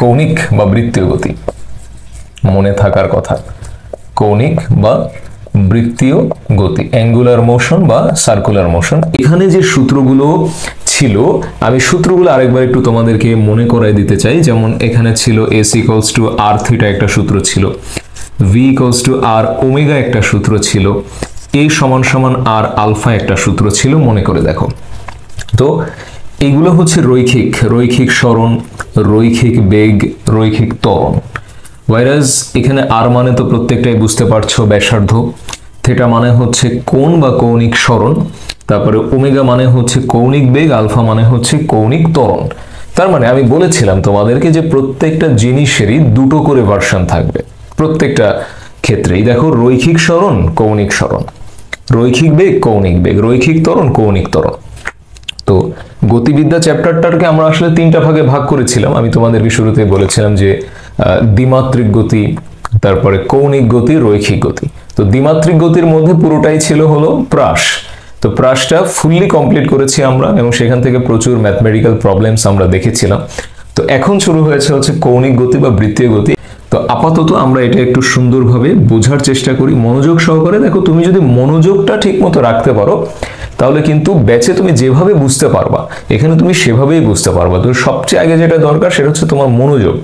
কৌণিক বা বৃত্তীয় গতি, মনে থাকার কথা, কৌণিক বা বৃত্তীয় গতি, অ্যাঙ্গুলার মোশন বা সার্কুলার মোশন। এখানে যে সূত্রগুলো ছিল আমি সূত্রগুলো আরেকবার একটু তোমাদেরকে মনে করাই দিতে চাই। যেমন এখানে ছিল s equals to r theta একটা সূত্র ছিল, v equals to r omega একটা সূত্র ছিল, a সমান সমান r আলফা একটা সূত্র ছিল, মনে করে দেখো। তো এগুলো হচ্ছে রৈখিক, রৈখিক সরণ, রৈখিক বেগ, রৈখিক ত্বরণ। ওয়াইরাজ এখানে আর মানে তো প্রত্যেকটাই বুঝতে পারছো ব্যাসার্ধ, থিটা মানে হচ্ছে কোণ বা কৌণিক সরণ, তারপরে ওমেগা মানে হচ্ছে কৌণিক বেগ, আলফা মানে হচ্ছে কৌণিক ত্বরণ। তার মানে আমি বলেছিলাম তোমাদেরকে যে প্রত্যেকটা জিনিসেরই দুটো করে ভার্সন থাকবে প্রত্যেকটা ক্ষেত্রেই। দেখো রৈখিক সরণ, কৌণিক সরণ, রৈখিক বেগ, কৌণিক বেগ, রৈখিক ত্বরণ, কৌণিক ত্বরণ। তো গতিবিদ্যা চ্যাপ্টারটাকে আমরা আসলে তিনটা ভাগে ভাগ করেছিলাম। আমি তোমাদেরকে শুরুতে বলেছিলাম যে দ্বিমাত্রিক গতি, তারপরে কৌণিক গতি, রৈখিক গতি। তো দ্বিমাত্রিক গতির মধ্যে পুরোটাই ছিল হলো প্রাস। তো প্রাসটা ফুললি কমপ্লিট করেছি আমরা এবং সেখান থেকে প্রচুর ম্যাথমেটিক্যাল প্রবলেমস আমরা দেখেছিলাম। তো এখন শুরু হয়েছে হচ্ছে কৌণিক গতি বা বৃত্তীয় গতি। তো আপাতত আমরা এটা একটু সুন্দরভাবে বোঝার চেষ্টা করি মনোযোগ সহকারে। দেখো তুমি যদি মনোযোগটা ঠিক মতো রাখতে পারো তাহলে কিন্তু ব্যাচে তুমি যেভাবে বুঝতে পারবা এখানে তুমি সেভাবেই বুঝতে পারবা। তো সবচেয়ে আগে যেটা দরকার সেটা হচ্ছে তোমার মনোযোগ।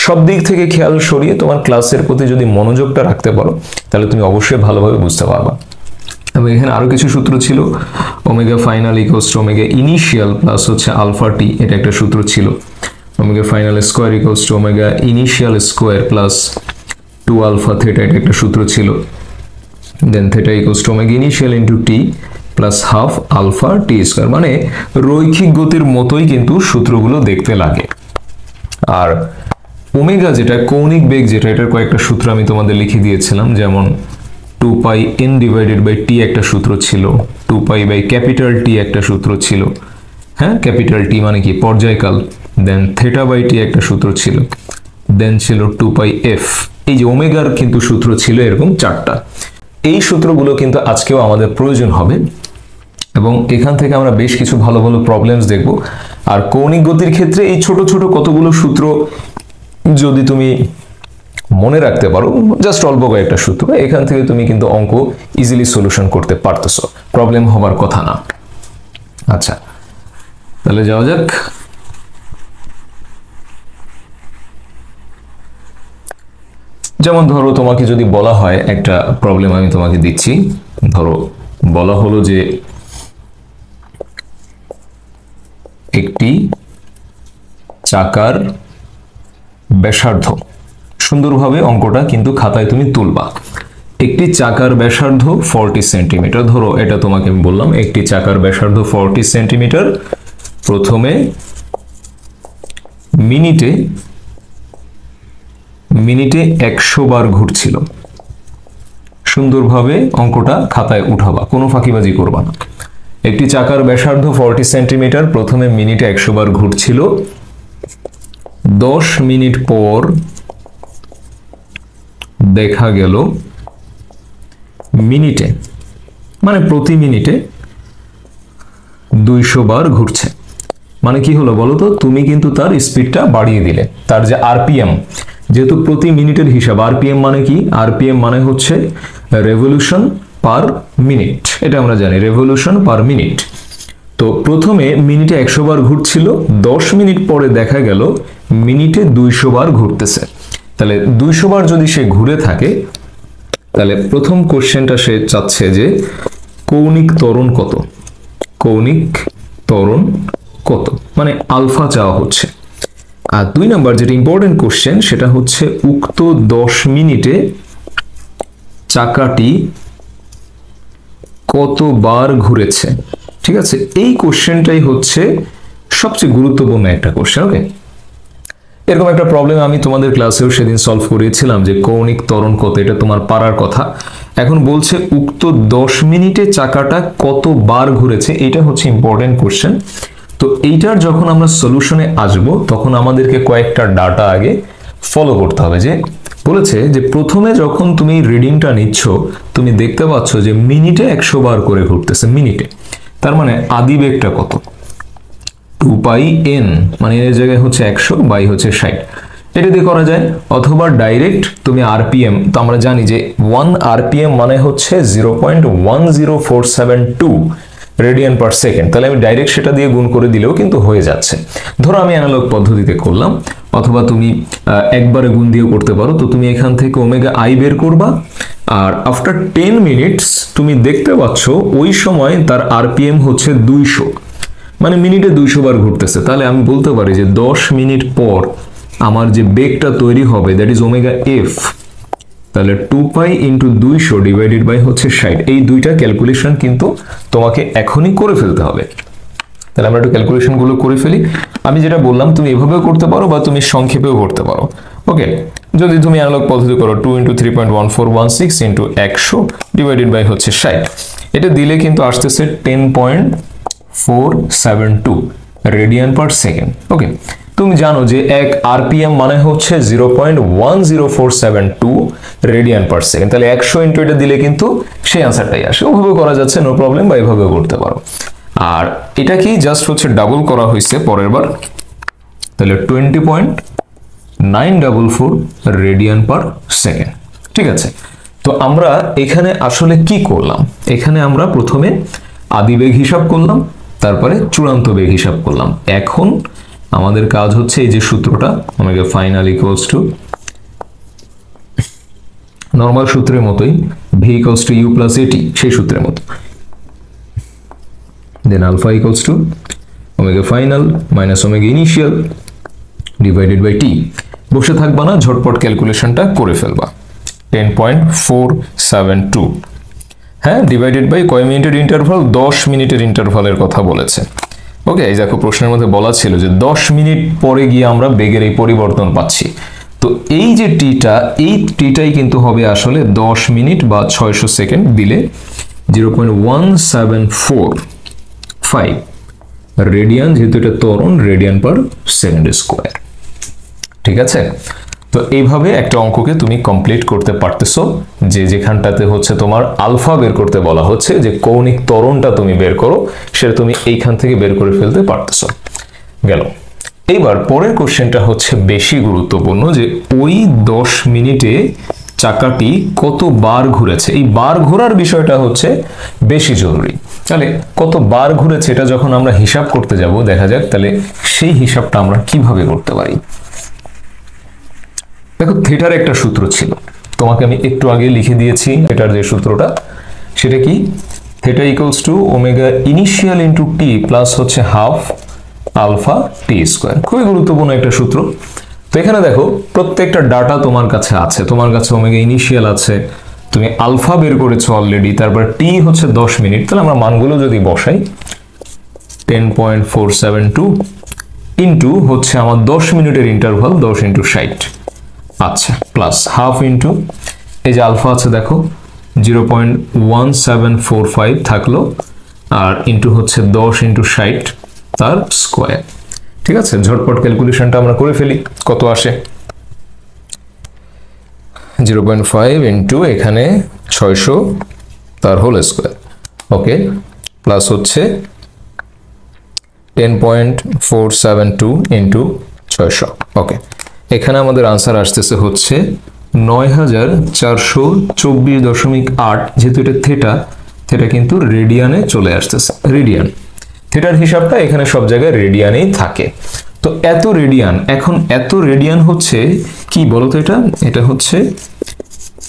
সব দিক থেকে খেয়াল সরিয়ে তোমার ক্লাসের প্রতি যদি মনোযোগটা রাখতে পারো তাহলে তুমি অবশ্যই ভালোভাবে বুঝতে পারবা। এবং এখানে আরো কিছু সূত্র ছিল, omega final equals to omega initial plus হচ্ছে আলফা টি, এটা একটা সূত্র ছিল। Omega final square equals to omega initial square plus 2 alpha theta, এটা একটা সূত্র ছিল। Then theta equals to omega initial into t plus half alpha t square. মানে রৈখিক গতির মতোই কিন্তু সূত্রগুলো দেখতে লাগে। আর ওমেগা যেটা কৌণিক বেগ যেটা, এটার কয়েকটা সূত্র আমি তোমাদের লিখে দিয়েছিলাম। যেমন 2 পাই n ডিভাইডেড বাই টি একটা সূত্র ছিল, 2 পাই বাই ক্যাপিটাল টি একটা সূত্র ছিল, হ্যাঁ ক্যাপিটাল টি মানে কি পর্যায়কাল। দেন থিটা বাই টি একটা সূত্র ছিল, দেন ছিল 2 পাই এফ। এই যে ওমেগার কিন্তু সূত্র ছিল এরকম 4টা। এই সূত্রগুলো কিন্তু আজকেও আমাদের প্রয়োজন হবে এবং এখান থেকে আমরা বেশ কিছু ভালো ভালো প্রবলেমস দেখব। আর কৌণিক গতির ক্ষেত্রে এই ছোট ছোট কতগুলো সূত্র যদি তুমি মনে রাখতে পারো, জাস্ট অল্প কয়েকটা সূত্র, এখান থেকে তুমি কিন্তু অঙ্ক ইজিলি সলিউশন করতে পারতেছো, প্রবলেম হবার কথা না। আচ্ছা তাহলে যাওয়া যাক। যেমন ধরো তোমাকে যদি বলা হয় একটা প্রবলেম আমি তোমাকে দিচ্ছি, ধরো বলা হলো যে একটি চাকার ব্যাসার্ধ, সুন্দরভাবে অঙ্কটা কিন্তু খাতায় তুমি তুলবা। একটি চাকার ব্যাসার্ধ 40 সেন্টিমিটার, ধরো এটা তোমাকে আমি বললাম একটি চাকার ব্যাসার্ধ 40 সেন্টিমিটার, প্রথমে মিনিটে 100 বার ঘুরছিল। সুন্দরভাবে অঙ্কটা খাতায় উঠাবা, কোনো ফাঁকিবাজি করবা না। একটি চাকার ব্যাসার্ধ 40 সেন্টিমিটার, প্রথমে মিনিটে 100 বার ঘুরছিল, 10 মিনিট পর দেখা গেল মিনিটে মানে প্রতি মিনিটে 200 বার ঘুরছে। মানে কি হলো বলো তো, তুমি কিন্তু তার স্পিডটা বাড়িয়ে দিলে। তার যে আরপিএম, যেহেতু প্রতি মিনিটের হিসাব, আরপিএম মানে কি, আরপিএম মানে হচ্ছে রেভলিউশন পার মিনিট, এটা আমরা জানি রেভলিউশন পার মিনিট। তো প্রথমে মিনিটে 100 বার ঘুরছিল, 10 মিনিট পরে দেখা গেল মিনিটে 200 বার ঘুরতেছে। তাহলে 200 বার যদি সে ঘুরে থাকে তাহলে প্রথম কোশ্চেনটা সে চাচ্ছে যে কৌণিক ত্বরণ কত, কৌণিক ত্বরণ কত, মানে আলফা চাওয়া হচ্ছে। আর 2 নাম্বার যেটা ইম্পর্টেন্ট কোশ্চেন সেটা হচ্ছে উক্ত 10 মিনিটে চাকাটি কতবার ঘুরেছে। ঠিক আছে, এই কোশ্চেনটাই হচ্ছে সবচেয়ে গুরুত্বপূর্ণ একটা কোশ্চেন। ওকে, এরকম একটা প্রবলেম আমি তোমাদের ক্লাসেও সেদিন সলভ করিয়েছিলাম যে কৌণিক ত্বরণ কত, এটা তোমার পারার কথা। এখন বলছে উক্ত 10 মিনিটে চাকাটা কতবার ঘুরেছে, এটা হচ্ছে ইম্পর্টেন্ট কোশ্চেন। তো এইটার যখন আমরা সলিউশনে আসব তখন আমাদেরকে কয়েকটা ডাটা আগে ফলো করতে হবে। যে বলেছে যে প্রথমে যখন তুমি রিডিংটা নিচ্ছ তুমি দেখতে পাচ্ছ যে মিনিটে 100 বার করে ঘুরতেছে মিনিটে। তার মানে আদিবেগটা কত, 2 পাই n, মানে এর জায়গায় হচ্ছে 100 বাই হচ্ছে 60। এটা দিয়ে করা যায়, অথবা ডাইরেক্ট তুমি আরপিএম, তো আমরা জানি যে 1 আরপিএম মানে হচ্ছে 0.10472 রেডিয়ান পার সেকেন্ড, তাহলে আমি ডাইরেক্ট সেটা দিয়ে গুণ করে দিলেও কিন্তু হয়ে যাচ্ছে। ধরো আমি অ্যানালগ পদ্ধতিতে করলাম, অথবা তুমি একবারে গুণ দিয়েও করতে পারো। তো তুমি এখান থেকে ওমেগা আই বের করবা, আর আফটার 10 মিনিটস তুমি দেখতে পাচ্ছ ওই সময় তার আরপিএম হচ্ছে 200, মানে মিনিটে 200 বার ঘুরতেছে। তাহলে আমি বলতে পারি যে 10 মিনিট পর আমার যে বেগটা তৈরি হবে দ্যাট ইজ ওমেগা এফ, তাহলে 2 পাই ইন্টু 200 ডিভাইডেড বাই হচ্ছে 60। এই দুইটা ক্যালকুলেশন কিন্তু তোমাকে এখনই করে ফেলতে হবে। তাহলে আমরা একটু ক্যালকুলেশন গুলো করে ফেলি। আমি যেটা বললাম তুমি এভাবেও করতে পারো বা তুমি সংক্ষেপেও করতে পারো। ওকে, যদি তুমি অ্যানালগ পদ্ধতি করো 2 ইন্টু 3.1416 ইন্টু 100 ডিভাইডেড বাই হচ্ছে 60, এটা দিলে কিন্তু আসতেছে 10.472 রেডিয়ান পার সেকেন্ড। ওকে, তুমি জানো যে এক আরপিএম মানে হচ্ছে 0.10472 রেডিয়ান পার সেকেন্ড, তাহলে 100 ইন্টু এটা দিলে কিন্তু সেই আনসারটাই আসে। ওভাবে করা যাচ্ছে, নো প্রবলেম, বা এইভাবেও করতে পারো। আর এটা কি জাস্ট হচ্ছে ডাবল করা হয়েছে পরের বার, তাহলে 20.944 রেডিয়ান পার সেকেন্ড। ঠিক আছে, তো আমরা এখানে আসলে কি করলাম? এখানে আমরা প্রথমে আদি বেগ হিসাব করলাম, তারপরে চূড়ান্ত বেগ হিসাব করলাম। এখন আমাদের কাজ হচ্ছে এই যে সূত্রটা omega final equals to normal সূত্রের মতোই v equals to u plus at, সেই সূত্রের মতো, then alpha equals to omega final minus omega initial divided by t. বসে থাকবা না, ঝটপট ক্যালকুলেশনটা করে ফেলবা। 10.472, হ্যাঁ, ডিভাইডেড বাই কয় মিনিটের ইন্টারভাল? 10 মিনিটের ইন্টারভালের কথা বলেছে। ওকে, এই দেখো প্রশ্নের মধ্যে বলা ছিল যে 10 মিনিট পরে গিয়ে আমরা বেগের এই পরিবর্তন পাচ্ছি। তো এই যে টিটা, এই টিটাই কিন্তু হবে আসলে 10 মিনিট বা 600 সেকেন্ড দিলে 0.1745 রেডিয়ান, যেহেতু এটা ত্বরণ, রেডিয়ান পার সেকেন্ড স্কোয়ার। ঠিক আছে, তো এইভাবে একটা অঙ্ককে তুমি কমপ্লিট করতে পারতেছো, যে যেখানটাতে হচ্ছে তোমার আলফা বের করতে বলা হচ্ছে, যে কৌণিক ত্বরণটা তুমি বের করো, সেটা তুমি এইখান থেকে বের করে ফেলতে পারতেছো। গেল। এইবার পরের কোশ্চেনটা হচ্ছে বেশি গুরুত্বপূর্ণ, যে ওই 10 মিনিটে চাকাটি কত বার ঘুরেছে। এই বার ঘোরার বিষয়টা হচ্ছে বেশি জরুরি। তাহলে কত বার ঘুরেছে এটা যখন আমরা হিসাব করতে যাব, দেখা যাক তাহলে সেই হিসাবটা আমরা কিভাবে করতে পারি। দেখো, থিটার একটা সূত্র ছিল, তোমাকে আমি একটু আগে লিখে দিয়েছি। থিটার যে সূত্রটা, সেটা কি? Theta equals to omega initial into T plus হচ্ছে হাফ আলফা টি স্কোয়ার। খুবই গুরুত্বপূর্ণ একটা সূত্র। তো এখানে দেখো প্রত্যেকটা ডাটা তোমার কাছে আছে, তোমার কাছে ওমেগা ইনিশিয়াল আছে, তুমি আলফা বের করেছো অলরেডি, তারপর টি হচ্ছে 10 মিনিট। তাহলে আমরা মানগুলো যদি বসাই, 10.472 ইন্টু হচ্ছে আমার 10 মিনিটের ইন্টারভাল, 10 ইন্টু 60, আচ্ছা, প্লাস হাফ ইন্টু এই যে আলফা আছে দেখো 0.1745 থাকলো, আর ইন্টু হচ্ছে 10 ইন্টু 60 তার স্কোয়ার। ঠিক আছে, ঝটপট ক্যালকুলেশনটা আমরা করে ফেলি। কত আসে? 0.5 ইন্টু এখানে 600 তার হোল স্কোয়ার। ওকে, প্লাস হচ্ছে 10.472 ইন্টু 600। ওকে, এখানে আমাদের আনসার আসতেছে হচ্ছে 9424.8। যেহেতু এটা থিটা, থিটা কিন্তু রেডিয়ানে চলে আসতেছে, রেডিয়ান। থিটার হিসাবটা এখানে সব জায়গায় রেডিয়ানেই থাকে। তো এত রেডিয়ান, এখন এত রেডিয়ান হচ্ছে কি বলতো? এটা এটা হচ্ছে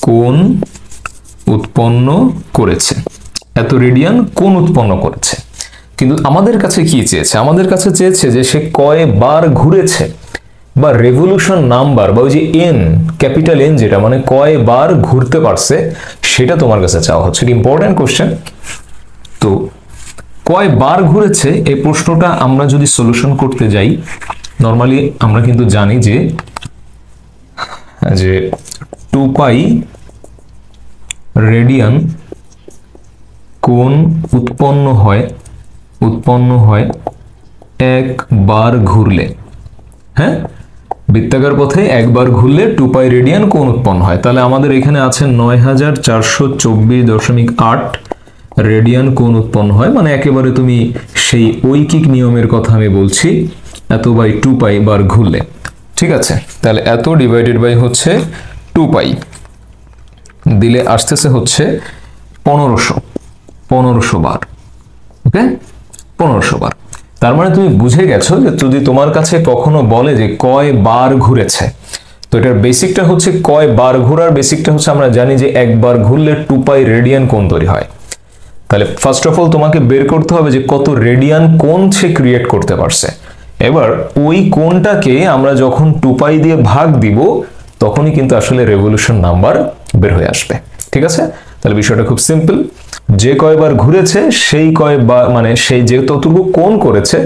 কোণ উৎপন্ন করেছে। এত রেডিয়ান কোণ উৎপন্ন করেছে, কিন্তু আমাদের কাছে কি চেয়েছে? আমাদের কাছে চেয়েছে যে সে কয়বার ঘুরেছে, বা রেভলিউশন নাম্বার, বা ওই যে এন, ক্যাপিটাল এন, যেটা মানে কয়বার ঘুরতে পারছে, সেটা তোমার কাছে চাওয়া হচ্ছে। Important question. তো কয়বার ঘুরেছে এই প্রশ্নটা আমরা যদি সলিউশন করতে যাই, নরমালি আমরা কিন্তু জানি যে 2 পাই রেডিয়ান কোণ উৎপন্ন হয় একবার ঘুরলে। হ্যাঁ, বৃত্তাকার পথে একবার ঘুরলে 2 পাই রেডিয়ান কোণ উৎপন্ন হয়। তাহলে আমাদের এখানে আছে 9424.8 রেডিয়ান কোণ উৎপন্ন হয়, মানে একেবারে তুমি সেই ঐকিক নিয়মের কথা আমি বলছি, এত বাই 2 পাই বার ঘুরলে। ঠিক আছে, তাহলে এত ডিভাইডেড বাই হচ্ছে 2 পাই, দিলে আসতেছে হচ্ছে 1500 বার। ওকে, 1500 বার। তার মানে তুমি বুঝে গেছো যে যদি তোমার কাছে কখনো বলে যে কয় বার ঘুরেছে, তো এটার বেসিকটা হচ্ছে কয় বার ঘোরার বেসিকটা হচ্ছে আমরা জানি যে একবার ঘুরলে 2 পাই রেডিয়ান কোণ তৈরি হয়। তাহলে ফার্স্ট অফ অল তোমাকে বের করতে হবে যে কত রেডিয়ান কোণ সে ক্রিয়েট করতে পারছে। এবার ওই কোণটাকে আমরা যখন 2 পাই দিয়ে ভাগ দিব তখনই কিন্তু আসলে রেভলিউশন নাম্বার বের হয়ে আসবে। ঠিক আছে, তাহলে বিষয়টা খুব সিম্পল, যে কয়বার ঘুরেছে সেই কয়বার মানে সেই যে ততটুকু কোণ করেছে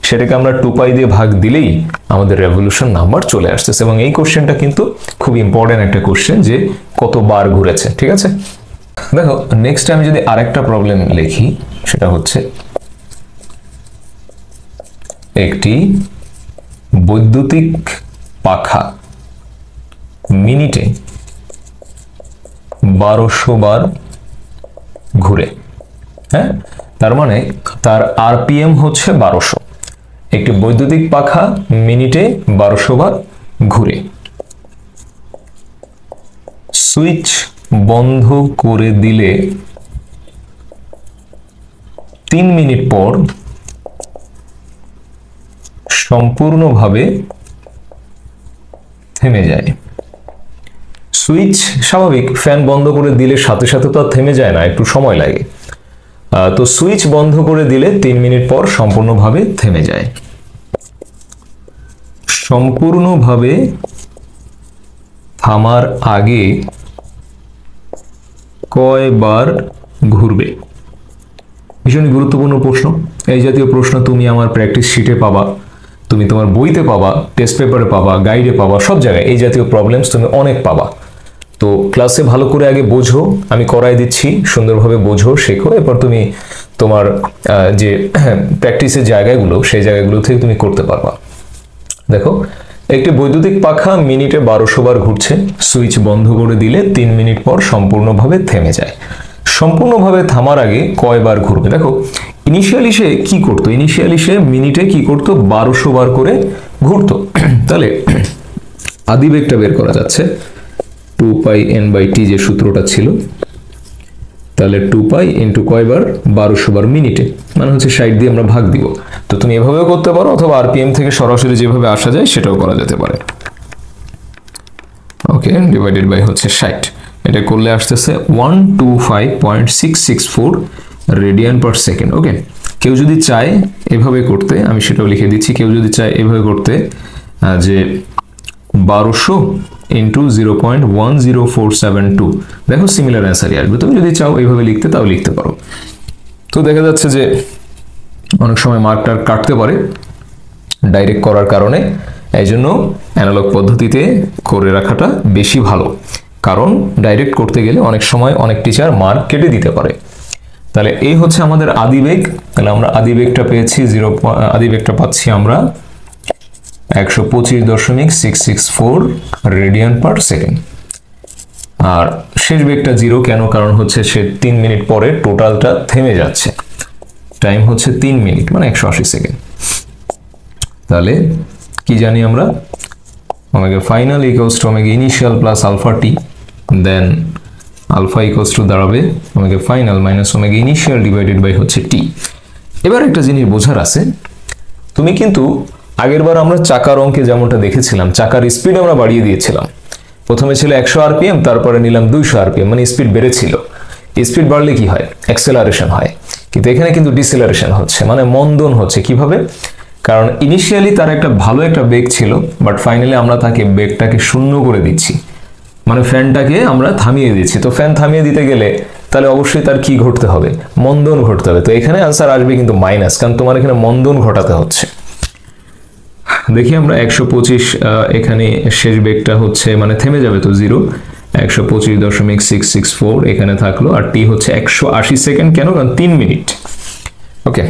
সেটাকে আমরা 2 পাই দিয়ে ভাগ দিলেই আমাদের রেভলিউশন নাম্বার চলে আসতেছে। এবং এই কোশ্চেনটা কিন্তু খুব ইম্পর্টেন্ট একটা কোশ্চেন যে কতবার ঘুরেছে। ঠিক আছে, দেখো নেক্সট আমি যদি আরেকটা প্রবলেম লিখি, সেটা হচ্ছে একটি বৈদ্যুতিক পাখা মিনিটে 1200 বার ঘুরে। হ্যাঁ, তার মানে তার আরপিএম হচ্ছে 1200। একটি বৈদ্যুতিক পাখা মিনিটে 1200 বার ঘুরে। সুইচ বন্ধ করে দিলে 3 মিনিট পর সম্পূর্ণভাবে থেমে যায়। সুইচ স্বাভাবিক, ফ্যান বন্ধ করে দিলে সাথে সাথে তো আর থেমে যায় না, একটু সময় লাগে। তো সুইচ বন্ধ করে দিলে 3 মিনিট পর সম্পূর্ণভাবে থেমে যায়। সম্পূর্ণভাবে থামার আগে কয়বার ঘুরবে? ভীষণই গুরুত্বপূর্ণ প্রশ্ন। এই জাতীয় প্রশ্ন তুমি আমার প্র্যাকটিস শিটে পাবা, তুমি তোমার বইতে পাবা, টেস্ট পেপারে পাবা, গাইডে পাবা, সব জায়গায় এই জাতীয় প্রবলেমস তুমি অনেক পাবা। তো ক্লাসে ভালো করে আগে বোঝো, আমি করাই দিচ্ছি, সুন্দরভাবে বোঝো, শেখো, এরপর তুমি তোমার যে প্র্যাকটিসের জায়গাগুলো সেই জায়গাগুলো থেকে তুমি করতে পারবা। দেখো, একটি বৈদ্যুতিক পাখা মিনিটে 1200 বার ঘুরছে। সুইচ বন্ধ করে দিলে 3 মিনিট পর সম্পূর্ণভাবে থেমে যায়। সম্পূর্ণভাবে থামার আগে কয়বার ঘুরবে? দেখো, ইনিশিয়ালি সে কি করতো? ইনিশিয়ালি সে মিনিটে কি করতো? 1200 বার করে ঘুরতো। তাহলে আদিবেগটা বের করা যাচ্ছে, 2 পাই n বাই t যে সূত্রটা ছিল, তাহলে 2 পাই ইন্টু কয়বার? 1200 বার মিনিটে, মানে হচ্ছে 60 দিয়ে আমরা ভাগ দিব। তো তুমি এভাবেও করতে পারো, অথবা আরপিএম থেকে সরাসরি যেভাবে আসা যায় সেটাও করা যেতে পারে। ওকে, ডিভাইডেড বাই হচ্ছে 60, এটা করলে আসতেছে 125.664 রেডিয়ান পার সেকেন্ড। ওকে, কেউ যদি চায় এভাবে করতে, আমি সেটাও লিখে দিচ্ছি, কেউ যদি চায় এভাবে করতে যে 1200 ইন্টু 0.10472, দেখো সিমিলার অ্যান্সারই আসবে। তুমি যদি চাও এইভাবে লিখতে তাও লিখতে পারো। তো দেখা যাচ্ছে যে অনেক সময় মার্কটা কাটতে পারে ডাইরেক্ট করার কারণে, এই জন্য অ্যানালগ পদ্ধতিতে করে রাখাটা বেশি ভালো, কারণ ডাইরেক্ট করতে গেলে অনেক সময় অনেক টিচার মার্ক কেটে দিতে পারে। তাহলে এই হচ্ছে আমাদের আদিবেগ। তাহলে আমরা আদিবেগটা পেয়েছি আদিবেগটা পাচ্ছি আমরা 125.664 রেডিয়ান পার সেকেন্ড। আর শেষ বেগটা 0 কেন? কারণ হচ্ছে সে 3 মিনিট পরে টোটালটা থেমে যাচ্ছে। টাইম হচ্ছে 3 মিনিট, মানে 180 সেকেন্ড। তাহলে কি জানি আমরা? Omega final equals to omega initial plus alpha t, then alpha equals to দাঁড়াবে omega final minus omega initial divided by হচ্ছে টি। এবার একটা জিনিস বোঝার আছে, তুমি কিন্তু আগের বার আমরা চাকার অঙ্কে যেমনটা দেখেছিলাম, চাকার স্পিড আমরা বাড়িয়ে দিয়েছিলাম। প্রথমে ছিল 100 আরপিএম, তারপরে নিলাম 200 আরপিএম, মানে স্পিড বেড়েছিল। স্পিড বাড়লে কি হয়? অ্যাক্সেলারেশন হয়। কিন্তু এখানে কিন্তু ডিসেলারেশন হচ্ছে, মানে মন্দন হচ্ছে। কিভাবে? কারণ ইনিশিয়ালি তার একটা ভালো একটা বেগ ছিল, বাট ফাইনালি আমরা তাকে বেগটাকে শূন্য করে দিচ্ছি, মানে ফ্যানটাকে আমরা থামিয়ে দিচ্ছি। তো ফ্যান থামিয়ে দিতে গেলে তাহলে অবশ্যই তার কি ঘটতে হবে? মন্দন ঘটতে হবে। তো এখানে আনসার আসবে কিন্তু মাইনাস, কারণ তোমার এখানে মন্দন ঘটাতে হচ্ছে। দেখি আমরা 125, এখানে শেষ বেগটা হচ্ছে মানে থেমে যাবে তো 0, 125.664 এখানে থাকলো, আর টি হচ্ছে 180 সেকেন্ড। কেন? কারণ 3 মিনিট। ওকে,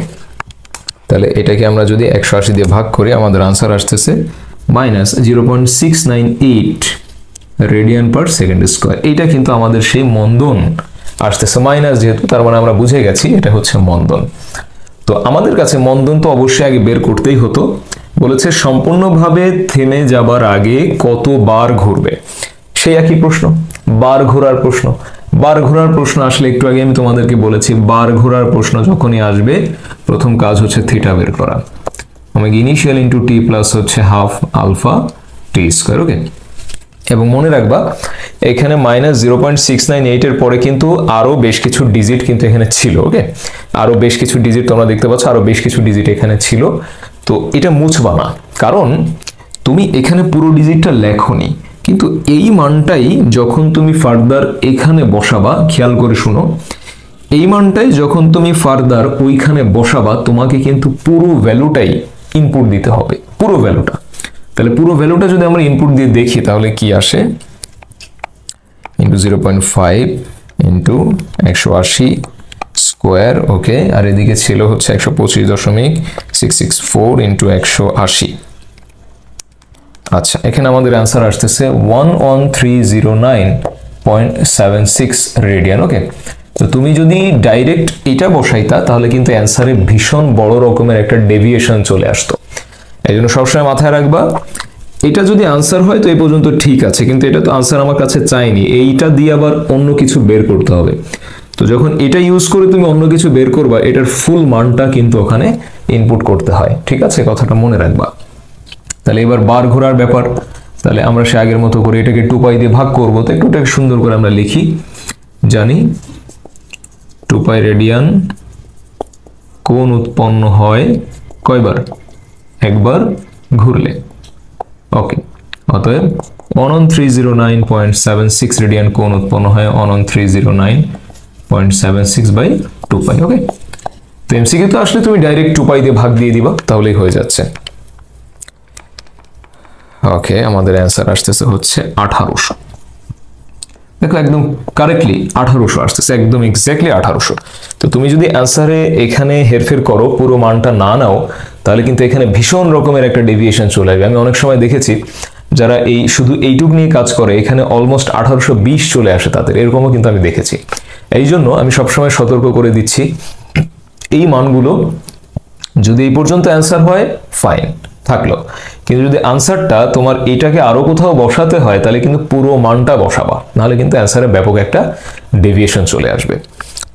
তাহলে এটাকে আমরা যদি 180 দিয়ে ভাগ করি আমাদের আনসার আসতেছে minus 0.698 radian per second square. এইটা কিন্তু আমাদের সেই মন্দন আসতেছে মাইনাস, যেহেতু তার মানে আমরা বুঝে গেছি এটা হচ্ছে মন্দন। তো আমাদের কাছে মন্দন তো অবশ্যই আগে বের করতেই হতো, বলেছে সম্পূর্ণভাবে থেমে যাবার আগে কতবার ঘুরবে, সেই একই প্রশ্ন, বার ঘোরার প্রশ্ন। বার ঘোরার প্রশ্ন আসলে একটু আগে আমি তোমাদেরকে বলেছি, বার ঘোরার প্রশ্ন যখনই আসবে প্রথম কাজ হচ্ছে থিটা বের করা। আমাকে ইনিশিয়াল ইন্টু টি প্লাস হচ্ছে হাফ আলফা টি স্কোয়ার। ওকে, এবং মনে রাখবা এখানে -0.698 এর পরে কিন্তু আরো বেশ কিছু ডিজিট কিন্তু এখানে ছিল। ওকে, আরো বেশ কিছু ডিজিট তোমরা দেখতে পাচ্ছ, আরো বেশ কিছু ডিজিট এখানে ছিল। তো এটা মুছবা না, কারণ তুমি এখানে পুরো ডিজিটটা লেখনি, কিন্তু এই মানটাই যখন তুমি ফার্দার এখানে বসাবা, খেয়াল করে শুনো, এই মানটাই যখন তুমি ফার্দার ওইখানে বসাবা তোমাকে কিন্তু পুরো ভ্যালুটাই ইনপুট দিতে হবে, পুরো ভ্যালুটা। তাহলে পুরো ভ্যালুটা যদি আমরা ইনপুট দিয়ে দেখি তাহলে কি আসে, ইন্টু 0.5 ইন্টু 180 স্কোয়ার। ওকে, আর এদিকে ছিল হচ্ছে 125.664 ইন্টু 180। আচ্ছা, এখানে আমাদের অ্যান্সার আসতেছে 11309.76 রেডিয়ান। ওকে, তো তুমি যদি ডাইরেক্ট এটা বসাইতা তাহলে কিন্তু অ্যান্সারে ভীষণ বড় রকমের একটা ডেভিয়েশন চলে আসতো। এই জন্য সবসময় মাথায় রাখবা, এটা যদি আনসার হয় তো এই পর্যন্ত ঠিক আছে, কিন্তু এটা তো আনসার আমার কাছে চাইনি, এইটা দিয়ে আবার অন্য কিছু বের করতে হবে। তো যখন এটা ইউজ করে তুমি অন্য কিছু বের করবা, এটার ফুল মানটা কিন্তু ওখানে ইনপুট করতে হয়। ঠিক আছে, কথাটা মনে রাখবা। তাহলে এবার বার ঘোরার ব্যাপার, তাহলে আমরা সে আগের মতো করে এটাকে 2π দিয়ে ভাগ করব। তো একটু সুন্দর করে আমরা লিখি, জানি 2π রেডিয়ান কোণ উৎপন্ন হয় কয়বার, একবার ঘুরলে। ওকে, অতএব 11309.76 রেডিয়ান কোণ উৎপন্ন হয় 11309.76/2π। ওকে, তো এমসিকিউ তো আসলে তুমি ডাইরেক্ট 2π দিয়ে ভাগ দিয়ে দিবা, তাহলেই হয়ে যাচ্ছে। ওকে, আমাদের অ্যান্সার আসতেছে হচ্ছে 1800। দেখো একদম কারেক্টলি 1800 আসতেছে, একদম এক্স্যাক্টলি 1800। তো তুমি যদি অ্যান্সারে এখানে হেরফের করো, পুরো মানটা না নাও, তাহলে কিন্তু এখানে ভীষণ রকমের একটা ডেভিয়েশন চলে আসবে। আমি অনেক সময় দেখেছি যারা এই শুধু এইটুক নিয়ে কাজ করে এখানে অলমোস্ট 1820 চলে আসে তাদের, এরকমও কিন্তু আমি দেখেছি। এই জন্য আমি সবসময় সতর্ক করে দিচ্ছি, এই মানগুলো যদি এই পর্যন্ত অ্যান্সার হয় ফাইন থাকলো, কিন্তু যদি আনসারটা তোমার এটাকে আরো কোথাও বসাতে হয় তাহলে কিন্তু পুরো মানটা বসাবা, নাহলে কিন্তু অ্যান্সারে ব্যাপক একটা ডেভিয়েশন চলে আসবে।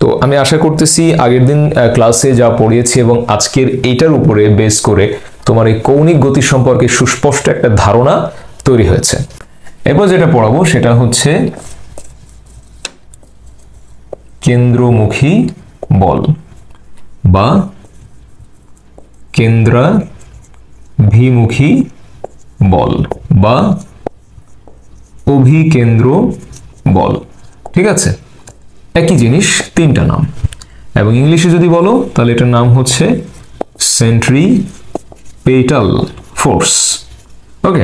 তো আমি আশা করতেছি আগের দিন ক্লাসে যা পড়িয়েছি এবং আজকের এইটার উপরে বেস করে তোমার এই কৌণিক গতি সম্পর্কে সুস্পষ্ট একটা ধারণা তৈরি হয়েছে। এরপর যেটা পড়াবো সেটা হচ্ছে কেন্দ্রমুখী বল বা কেন্দ্রাভিমুখী বল বা অভিকেন্দ্র বল। ঠিক আছে, একই জিনিস, তিনটা নাম। এবং ইংলিশে যদি বলো তাহলে এটার নাম হচ্ছে সেন্ট্রিপেটাল ফোর্স। ওকে,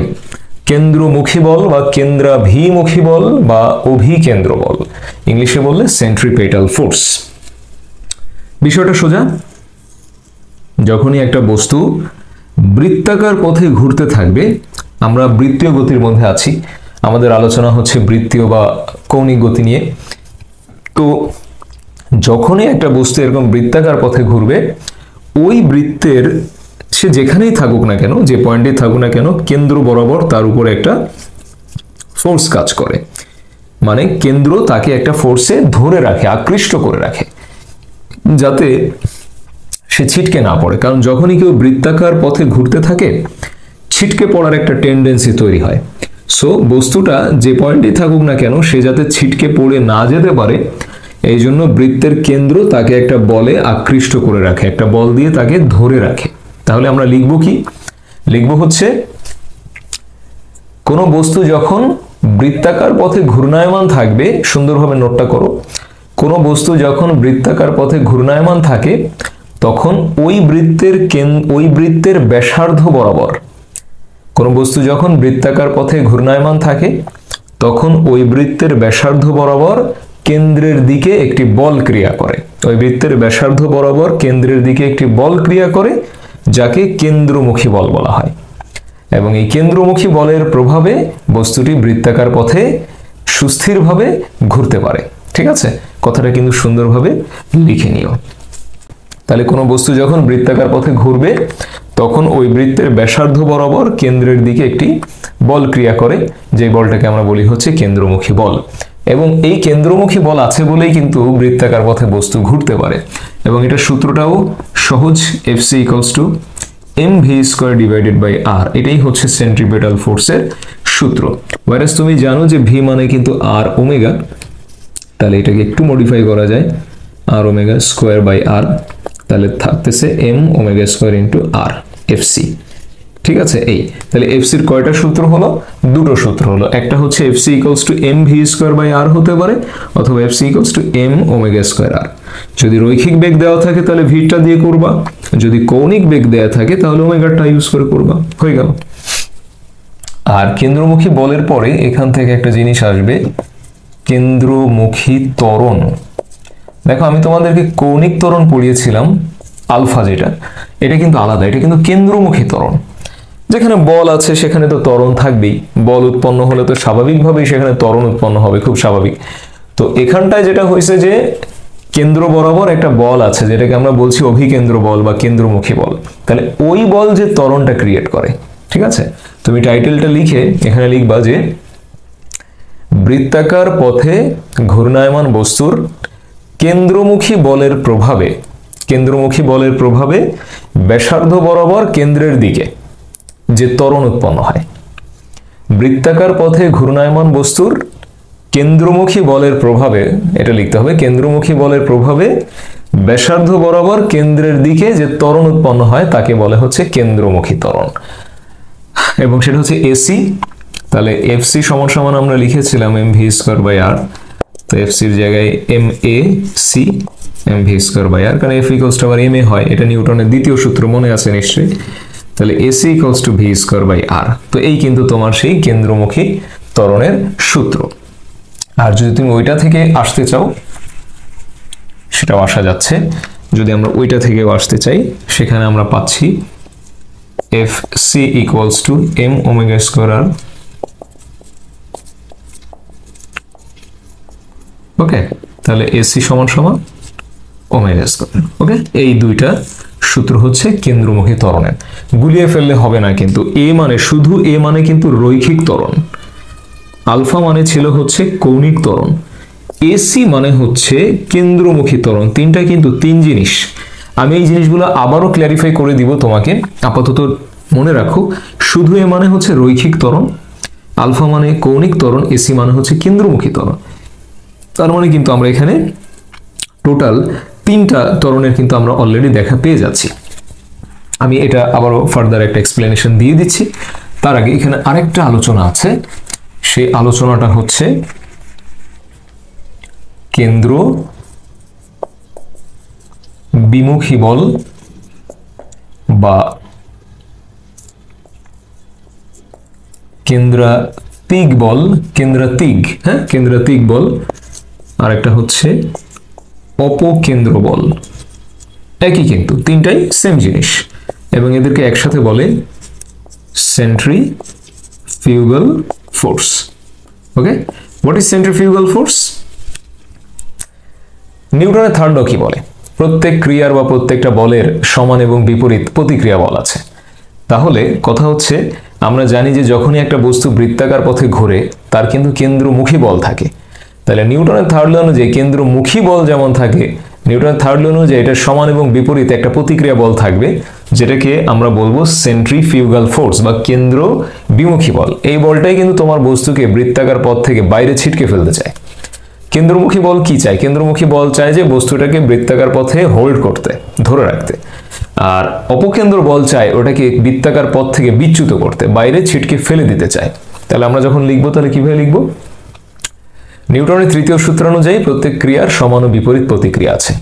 কেন্দ্রমুখী বল বা কেন্দ্রাভিমুখী বল বা অভিকেন্দ্র বল, ইংলিশে বললে সেন্ট্রিপেটাল ফোর্স। বিষয়টা সোজা, যখনই একটা বস্তু বৃত্তাকার পথে ঘুরতে থাকবে, আমরা বৃত্তীয় গতির মধ্যে আছি, আমাদের আলোচনা হচ্ছে বৃত্তীয় বা কৌণিক গতি নিয়ে। তো যখনই একটা বস্তু এরকম বৃত্তাকার পথে ঘুরবে, ওই বৃত্তের সে যেখানেই থাকুক না কেন, যে পয়েন্টে থাকুক না কেন, কেন্দ্র বরাবর তার উপরে একটা ফোর্স কাজ করে। মানে কেন্দ্র তাকে একটা ফোর্সে ধরে রাখে, আকৃষ্ট করে রাখে, যাতে সে ছিটকে না পড়ে। কারণ যখনই কেউ বৃত্তাকার পথে ঘুরতে থাকে ছিটকে পড়ার একটা টেন্ডেন্সি তৈরি হয়। সো বস্তুটা যে পয়েন্টে থাকুক না কেন সে যাতে ছিটকে পড়ে না যেতে পারে, এই জন্য বৃত্তের কেন্দ্র তাকে একটা বলে আকৃষ্ট করে রাখে, একটা বল দিয়ে তাকে ধরে রাখে। তাহলে আমরা লিখব কি, লিখব হচ্ছে কোনো বস্তু যখন বৃত্তাকার পথে ঘূর্ণায়মান থাকবে, সুন্দরভাবে নোটটা করো, কোনো বস্তু যখন বৃত্তাকার পথে ঘূর্ণায়মান থাকে তখন ওই বৃত্তের ব্যাসার্ধ বরাবর, কোন বস্তু যখন বৃত্তাকার পথে ঘূর্ণায়মান থাকে তখন ওই বৃত্তের ব্যাসার্ধ বরাবর কেন্দ্রের দিকে একটি বল ক্রিয়া করে, ওই বৃত্তের ব্যাসার্ধ বরাবর কেন্দ্রের দিকে একটি বল ক্রিয়া করে, যাকে কেন্দ্রমুখী বল বলা হয়। এবং এই কেন্দ্রমুখী বলের প্রভাবে বস্তুটি বৃত্তাকার পথে সুস্থিরভাবে ঘুরতে পারে। ঠিক আছে, কথাটা কিন্তু সুন্দরভাবে লিখে নিও। তাহলে কোনো বস্তু যখন বৃত্তাকার পথে ঘুরবে তখন ওই বৃত্তের ব্যাসার্ধ বরাবর কেন্দ্রের দিকে একটি বল ক্রিয়া করে, যে বলটাকে আমরা বলি হচ্ছে কেন্দ্রমুখী বল। এবং এই কেন্দ্রমুখী বল আছে বলেই কিন্তু বৃত্তাকার পথে বস্তু ঘুরতে পারে। এবং এটা সূত্রটাও সহজ, Fc = mv² divided by r, এটাই হচ্ছে সেন্ট্রিপেটাল ফোর্সের সূত্র। ওয়ারেস তুমি জানো যে v মানে কিন্তু r ওমেগা, তাহলে এটাকে একটু মডিফাই করা যায় r omega square by r, তাহলে থাকতেছে m omega square into r Fc। ঠিক আছে, এই তাহলে Fc এর কয়টা সূত্র হলো? দুটো সূত্র হলো। একটা হচ্ছে Fc = mv² বাই r হতে পারে, অথবা Fc = m omega square r। যদি রৈখিক বেগ দেওয়া থাকে তাহলে ভি-টা দিয়ে করবা, যদি কৌণিক বেগ দেওয়া থাকে তাহলে ওমেগাটা ইউজ করে করবা, হয়ে গেল। আর কেন্দ্রমুখী বলের পরে এখান থেকে একটা জিনিস আসবে, কেন্দ্রমুখী ত্বরণ। দেখো আমি তোমাদেরকে কৌণিক ত্বরণ পড়িয়েছিলাম আলফা, যেটা এটা কিন্তু আলাদা, এটা কিন্তু কেন্দ্রমুখী ত্বরণ। যেখানে বল আছে সেখানে তো ত্বরণ থাকবেই, বল উৎপন্ন হলে তো স্বাভাবিকভাবেই সেখানে ত্বরণ উৎপন্ন হবে, খুব স্বাভাবিক। তো এখানটায় যেটা হয়েছে যে কেন্দ্র বরাবর একটা বল আছে, যেটাকে আমরা বলছি অভিকেন্দ্র বল বা কেন্দ্রমুখী বল। তাহলে ওই বল যে ত্বরণটা ক্রিয়েট করে, ঠিক আছে, তুমি টাইটেলটা লিখে এখানে লিখবা যে বৃত্তাকার পথে ঘূর্ণায়মান বস্তুর কেন্দ্রমুখী বলের প্রভাবে ব্যাসার্ধ বরাবর কেন্দ্রের দিকে যে ত্বরণ উৎপন্ন হয়। বৃত্তাকার পথে ঘূর্ণায়মান বস্তুর কেন্দ্রমুখী বলের প্রভাবে, এটা লিখতে হবে, কেন্দ্রমুখী বলের প্রভাবে ব্যাসার্ধ বরাবর কেন্দ্রের দিকে যে ত্বরণ উৎপন্ন হয় তাকে বলে হচ্ছে কেন্দ্রমুখী ত্বরণ, এবং সেটা হচ্ছে এসি। তাহলে এফসি সমান সমান আমরা লিখেছিলাম mv² বাই r, তো এফসির জায়গায় MAC mv² বাই r, কারণ F = আবার ma হয়, এটা নিউটনের দ্বিতীয় সূত্র, মনে আছে নিশ্চয়ই। তাহলে AC = v² বাই r। তো এই কিন্তু তোমার সেই কেন্দ্রমুখী ত্বরণের সূত্র। আর যদি তুমি ওইটা থেকে আসতে চাও সেটাও আসা যাচ্ছে, যদি আমরা ওইটা থেকেও আসতে চাই সেখানে আমরা পাচ্ছি Fc = m omega square r। ওকে, তাহলে AC সমান সমান ওমেগা স্কয়ার। ওকে, এই দুইটা সূত্র হচ্ছে কেন্দ্রমুখী ত্বরণের। গুলিয়ে ফেললে হবে না কিন্তু, শুধু এ মানে কিন্তু রৈখিক ত্বরণ, আলফা মানে ছিল হচ্ছে কৌণিক ত্বরণ, এসি মানে হচ্ছে কেন্দ্রমুখী ত্বরণ। তিনটা কিন্তু তিন জিনিস। আমি এই জিনিসগুলো আবারও ক্ল্যারিফাই করে দিব তোমাকে, আপাতত মনে রাখো, শুধু এ মানে হচ্ছে রৈখিক ত্বরণ, আলফা মানে কৌণিক ত্বরণ, এসি মানে হচ্ছে কেন্দ্রমুখী ত্বরণ। তার মানে কিন্তু আমরা এখানে টোটাল তিনটা ত্বরণের কিন্তু আমরা অলরেডি দেখা পেয়ে যাচ্ছি। আমি এটা আবারও ফার্দার একটা এক্সপ্লেনেশন দিয়ে দিচ্ছি। তার আগে এখানে আরেকটা আলোচনা আছে, সেই আলোচনাটা হচ্ছে কেন্দ্র বিমুখী বল বা কেন্দ্রাতিক বল, কেন্দ্রাতিক বল, আর একটা হচ্ছে অপকেন্দ্র বল। একই কিন্তু, তিনটাই সেম জিনিস, এবং এদেরকে একসাথে বলে centrifugal force. Okay, what is centrifugal force? নিউটনের থার্ড ল কি বলে? প্রত্যেক ক্রিয়ার বা প্রত্যেকটা বলের সমান এবং বিপরীত প্রতিক্রিয়া বল আছে। তাহলে কথা হচ্ছে, আমরা জানি যে যখনই একটা বস্তু বৃত্তাকার পথে ঘোরে তার কিন্তু কেন্দ্রমুখী বল থাকে। তাহলে নিউটনের থার্ড ল অনুযায়ী কেন্দ্রমুখী বল যেমন থাকে, নিউটনের থার্ড ল অনুযায়ী এটার সমান এবং বিপরীত একটা প্রতিক্রিয়া বল থাকবে, যেটাকে আমরা বলবো সেন্ট্রিফিউগাল ফোর্স বা কেন্দ্র বিমুখী বল। এই বলটাই কিন্তু তোমার বস্তুকে বৃত্তাকার পথ থেকে বাইরে ছিটকে ফেলতে চায়। কেন্দ্রমুখী বল কি চায়? কেন্দ্রমুখী বল চায় যে বস্তুটাকে বৃত্তাকার পথে হোল্ড করতে, ধরে রাখতে। আর অপকেন্দ্র বল চায় ওটাকে বৃত্তাকার পথ থেকে বিচ্যুত করতে, বাইরে ছিটকে ফেলে দিতে চায়। তাহলে আমরা যখন লিখবো তাহলে কিভাবে লিখবো? নিউটনের তৃতীয় সূত্র অনুযায়ী প্রত্যেক ক্রিয়ার সমান ও বিপরীত প্রতিক্রিয়া আছে।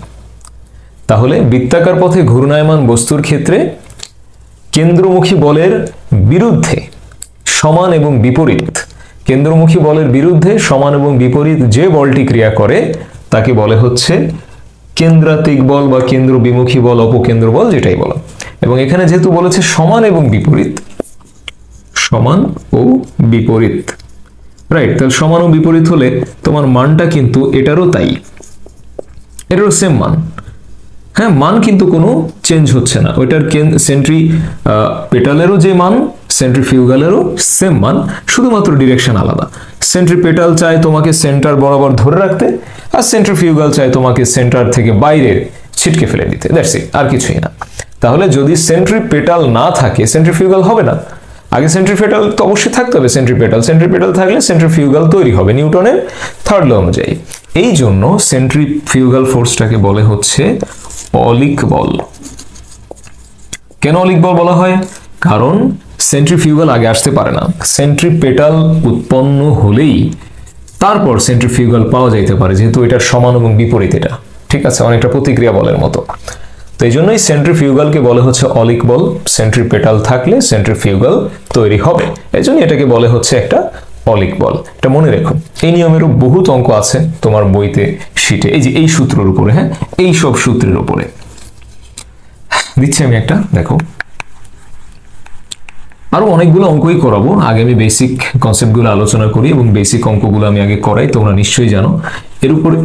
তাহলে বৃত্তাকার পথে ঘূর্ণায়মান বস্তুর ক্ষেত্রে কেন্দ্রমুখী বলের বিরুদ্ধে সমান এবং বিপরীত, কেন্দ্রমুখী বলের বিরুদ্ধে সমান এবং বিপরীত যে বলটি ক্রিয়া করে তাকে বলে হচ্ছে কেন্দ্রাতিক বল বা কেন্দ্র বিমুখী বল, অপকেন্দ্র বল, যেটাই বলো। এবং এখানে যেহেতু বলেছে সমান এবং বিপরীত, সমান ও বিপরীত, রাইট, তাহলে সমান ও বিপরীত হলে তোমার মানটা কিন্তু এটারও তাই, এটারও সেম মান। হ্যাঁ, মান কিন্তু কোনো চেঞ্জ হচ্ছে না, ওইটার সেন্ট্রিপেটালেরও যে মান সেন্ট্রিফিউগালেরও সেম মান, শুধুমাত্র ডিরেকশন আলাদা। সেন্ট্রিপেটাল চায় তোমাকে সেন্টার বরাবর ধরে রাখতে, আর সেন্ট্রিফিউগাল চায় তোমাকে সেন্টার থেকে বাইরে ছিটকে ফেলে দিতে, দ্যাটস ইট, আর কিছুই না। তাহলে যদি সেন্ট্রিপেটাল না থাকে সেন্ট্রিফিউগাল হবে না। আগে সেন্ট্রিপেটাল তো অবশ্যই থাকতে হবে, সেন্ট্রিপেটাল থাকলে সেন্ট্রিফিউগাল তৈরি হবে নিউটনের থার্ড ল অনুযায়ী। এই জন্য সেন্ট্রিফিউগাল ফোর্সটাকে বলে হচ্ছে অলিক বল। কেন অলিক বল বলা হয়? কারণ সেন্ট্রিফিউগাল আগে আসতে পারে না, সেন্ট্রিপেটাল উৎপন্ন হলেই তারপর সেন্ট্রিফিউগাল পাওয়া যাইতে পারে, যেহেতু এটার সমান এবং বিপরীত এটা, ঠিক আছে, অনেকটা প্রতিক্রিয়া বলের মতো। তো এই জন্যই সেন্ট্রিফিউগালকে বলে হচ্ছে অলিক বল। সেন্ট্রিপেটাল থাকলে সেন্ট্রিফিউগাল তৈরি হবে, এই জন্য এটাকে বলে হচ্ছে একটা অলিক বল। এটা মনে রেখো। এই নিয়মেরও বহুত অঙ্ক আছে তোমার বইতে, শিটে, এই যে এই সূত্রের উপরে, হ্যাঁ, এই সব সূত্রের উপরে দিচ্ছি আমি একটা, দেখো। আরো অনেকগুলো অঙ্কই করাবো, আগে আমি বেসিক কনসেপ্টগুলো আলোচনা করি এবং বেসিক অঙ্কগুলো আমি আগে করাই, তোমরা নিশ্চয়ই জানো। এর উপরে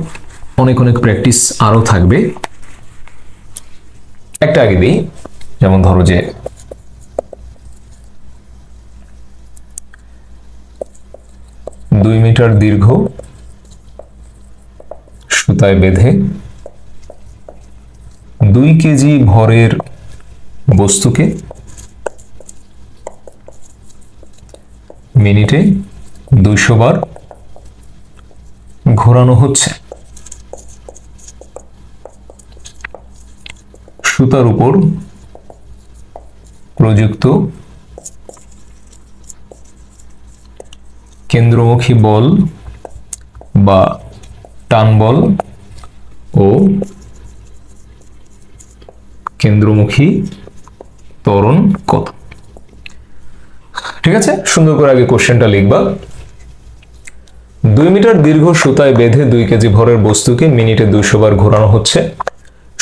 অনেক অনেক প্র্যাকটিস আরো থাকবে। একটা আগে দিই, যেমন ধরো যে 2 মিটার দীর্ঘ সুতায় বেঁধে 2 কেজি ভরের বস্তুকে মিনিটে 200 বার ঘোরানো হচ্ছে। সুতার উপর প্রযুক্ত কেন্দ্রমুখী বল বা টান বল ও কেন্দ্রমুখী ত্বরণ কত? ঠিক আছে, সুন্দর করে আগে কোশ্চেনটা লিখবা। 2 মিটার দীর্ঘ সুতায় বেঁধে 2 কেজি ভরের বস্তুকে মিনিটে 200 বার ঘোরানো হচ্ছে।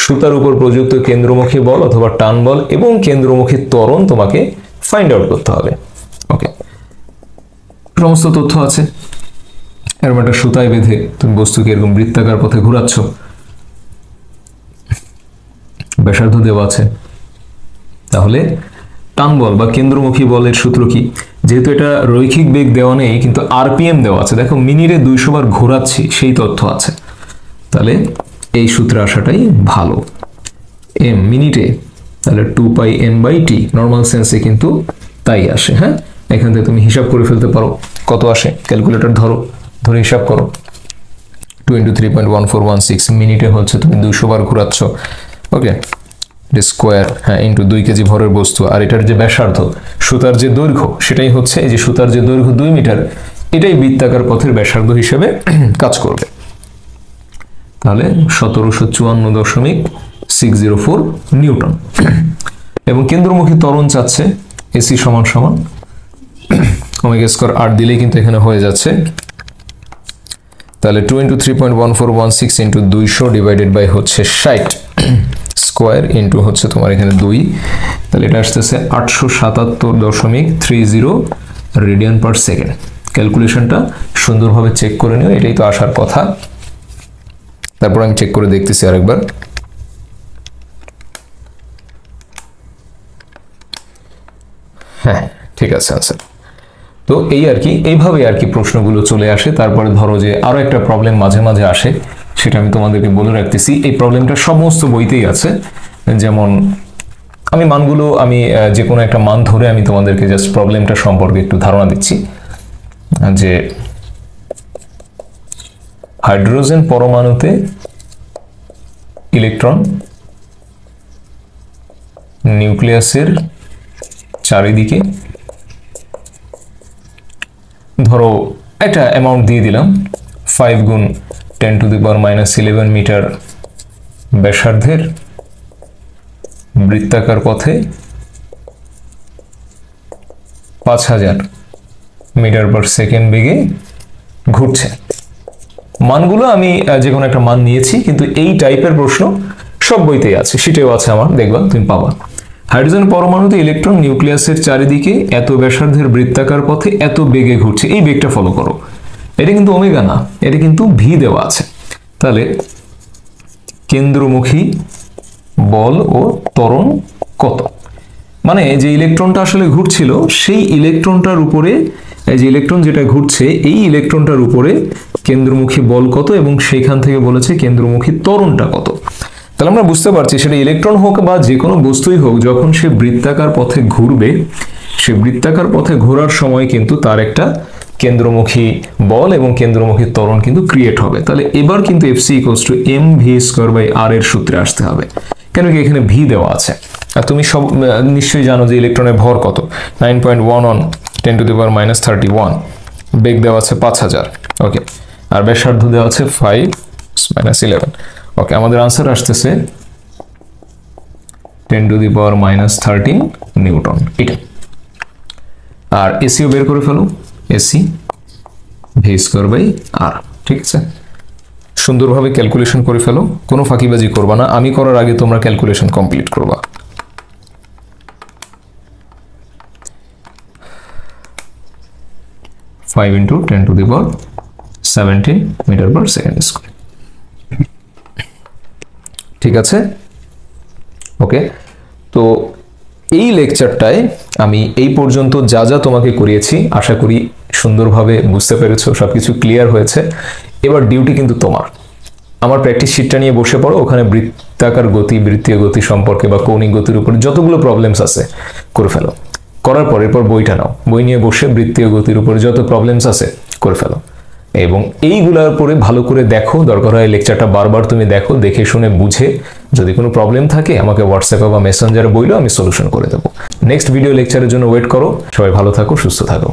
সুতার উপর প্রযুক্ত কেন্দ্রমুখী বল অথবা টান বল এবং কেন্দ্রমুখী ত্বরণ তোমাকে ফাইন্ড আউট করতে হবে। ওকে, সমস্ত তথ্য আছে। এরকম একটা সুতায় বেঁধে তুমি বস্তুকে এরকম বৃত্তাকার পথে ঘোরাচ্ছ, ব্যাসার্ধ দেওয়া আছে। তাহলে টান বল বা কেন্দ্রমুখী বলের সূত্র কি? যেহেতু এটা রৈখিক বেগ দেওয়া নেই, কিন্তু আরপিএম দেওয়া আছে, দেখো মিনিটে 200 বার ঘোরাচ্ছি, সেই তথ্য আছে। তাহলে এই সূত্রে আসাটাই ভালো। এম মিনিটে, তাহলে 2 পাই এম বাই টি, নর্মাল সেন্সে কিন্তু তাই আসে। হ্যাঁ, এখান থেকে তুমি হিসাব করে ফেলতে পারো কত আসে, ক্যালকুলেটর ধরে হিসাব করো। 2 × 3.1416 মিনিটে হচ্ছে তুমি 200 বার ঘোরাচ্ছ। ওকে, স্কোয়ার, হ্যাঁ, ইন্টু 2 কেজি ভরের বস্তু, আর এটার যে ব্যাসার্ধ, সুতার যে দৈর্ঘ্য, সেটাই হচ্ছে এই যে সুতার যে দৈর্ঘ্য 2 মিটার, এটাই বৃত্তাকার পথের ব্যাসার্ধ হিসেবে কাজ করবে। তাহলে 1754.604 নিউটন। এবং কেন্দ্রমুখী ত্বরণ চাচ্ছে এসি সমান সমান ওমেগা স্কয়ার 8 দিলেই কিন্তু এখানে হয়ে যাচ্ছে। তাহলে 2 × 3.1416 ইন্টু 200 ডিভাইডেড বাই হচ্ছে 60 স্কোয়ার ইন্টু হচ্ছে তোমার এখানে 2, তাহলে এটা আসতেছে 877.30 রেডিয়ান পার সেকেন্ড। ক্যালকুলেশনটা সুন্দরভাবে চেক করে নিও, এটাই তো আসার কথা। তারপর আমি চেক করে দেখতেছি আরেকবার। হ্যাঁ, ঠিক আছে আনসার। তো এই আর কি, এইভাবে আর কি প্রশ্নগুলো চলে আসে। তারপরে ধরো যে আরো একটা প্রবলেম মাঝে মাঝে আসে, সেটা আমি তোমাদেরকে বলে রাখতেছি। এই প্রবলেমটা সমস্ত বইতেই আছে। যেমন আমি যে কোনো একটা মান ধরে আমি তোমাদেরকে জাস্ট প্রবলেমটা সম্পর্কে একটু ধারণা দিচ্ছি। যে হাইড্রোজেন পরমাণুতে ইলেকট্রন নিউক্লিয়াসের চারিদিকে ধরো একটা অ্যামাউন্ট দিয়ে দিলাম, 5 × 10⁻⁻11 মিটার ব্যাসার্ধের বৃত্তাকার পথে 5000 মিটার পার সেকেন্ড বেগে ঘুরছে। মানগুলো আমি যে কোনো একটা মান নিয়েছি, কিন্তু এই টাইপের প্রশ্ন সব বইতেই আছে, শিটেও আছে আমার, দেখবা তুমি পাবা। হাইড্রোজেন পরমাণুতে ইলেকট্রন নিউক্লিয়াসের চারিদিকে এত ব্যাসার্ধের বৃত্তাকার পথে এত বেগে ঘুরছে, এই বেগটা ফলো করো। এটা কিন্তু ওমেগা না, এটা কিন্তু ভি দেওয়া আছে। তাহলে কেন্দ্রমুখী বল ও ত্বরণ কত। মানে যে ইলেকট্রনটা আসলে ঘুরছিল সেই ইলেকট্রনটার উপরে, যে ইলেকট্রন যেটা ঘুরছে এই ইলেকট্রনটার উপরে কেন্দ্রমুখী বল কত এবং সেইখান থেকে বলেছে কেন্দ্রমুখী ত্বরণটা কত। তাহলে আমরা বুঝতে পারছি সেটা ইলেকট্রন হোক বা যে কোনো বস্তুই হোক, যখন সে বৃত্তাকার পথে ঘুরবে, সে বৃত্তাকার পথে ঘোরার সময় কিন্তু তার একটা কেন্দ্রমুখী বল এবং কেন্দ্রমুখী ত্বরণ কিন্তু ক্রিয়েট হবে। তাহলে এবার কিন্তু Fc = mv²/r এর সূত্রে আসতে হবে, কেন কি এখানে ভি দেওয়া আছে। আর তুমি সব নিশ্চয়ই জানো যে ইলেকট্রনের ভর কত, 9.1 on 10⁻31, বেগ দেওয়া আছে 5000, ওকে, আর ব্যাসার্ধ দেওয়া আছে 5-11, ওকে। আমাদের আনসার আসতেছে 10⁻13 নিউটন, এটা। আর এসিও বের করে ফেলো, এসি v²/r, ঠিক আছে। সুন্দরভাবে ক্যালকুলেশন করে ফেলো, কোনো ফাঁকিবাজি করবা না, আমি করার আগে তোমরা ক্যালকুলেশন কমপ্লিট করবা। ফাইভ ইন্টু 10⁻17 m/s², ঠিক আছে, ওকে। তো এই লেকচারটায় আমি এই পর্যন্ত যা যা তোমাকে করিয়েছি আশা করি সুন্দরভাবে বুঝতে পেরেছো, সবকিছু ক্লিয়ার হয়েছে। এবার ডিউটি কিন্তু তোমার। আমার প্র্যাকটিস শিটটা নিয়ে বসে পড়ো, ওখানে বৃত্তাকার গতি, বৃত্তীয় গতি সম্পর্কে বা কৌণিক গতির উপর যতগুলো প্রবলেমস আছে করে ফেলো। করার পর এরপর বইটা নাও, বই নিয়ে বসে বৃত্তীয় গতির উপর যত প্রবলেমস আছে করে ফেলো এবং এইগুলোর উপরে ভালো করে দেখো। দরকার হয় লেকচারটা বারবার তুমি দেখো, দেখে শুনে বুঝে যদি কোনো প্রবলেম থাকে আমাকে হোয়াটসঅ্যাপে বা মেসেঞ্জারে বইলো, আমি সলিউশন করে দেবো। নেক্সট ভিডিও লেকচারের জন্য ওয়েট করো। সবাই ভালো থাকো, সুস্থ থাকো।